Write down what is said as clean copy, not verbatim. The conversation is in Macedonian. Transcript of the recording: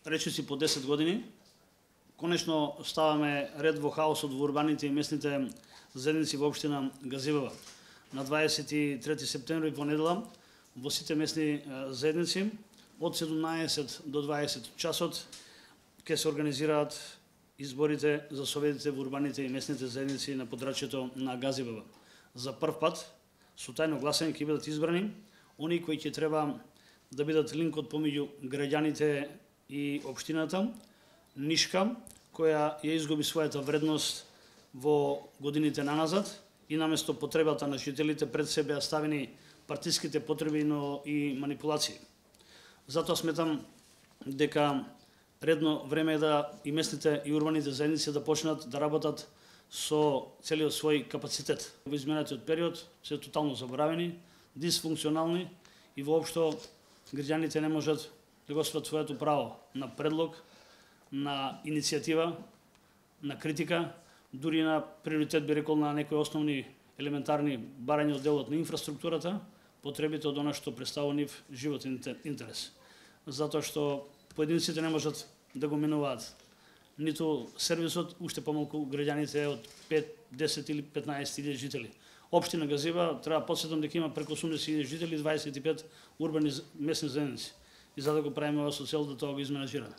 речиси по 10 години, конечно ставаме ред во хаосот во урбаните и местните заедници во општина Газивава. На 23 септември во недела во сите местни заедници од 17 до 20 часот ќе се организираат изборите за советите во урбаните и местните заедници на подрачјето на Газивава. За прв пат со тајно гласање ќе бидат избрани они кои ќе треба да бидат линкот помеѓу граѓаните и општината Нишка, која ја изгуби својата вредност во годините наназад и наместо потребата на жителите пред себе ја ставени партиските потреби, но и манипулации. Затоа сметам дека редно време е да и местните и урбаните заедници да почнат да работат со целиот свој капацитет. Во изминатиот период се тотално заборавени, дисфункционални и воопшто граѓаните не можат да го освојат своето право на предлог, на иницијатива, на критика, дури на приоритет би рекол на некои основни елементарни барања од делот на инфраструктурата, потребите од она што представува нив животен интерес. Затоа што поединците не можат да го минуваат ниту сервисот, уште помалку граѓаните од 5, 10 или 15 илјади жители. Општина Газива треба подсетам дека има преку 80.000 жители и 25 урбани местни заедници. И за да го правиме ова со цел да тоа го изменаџираме.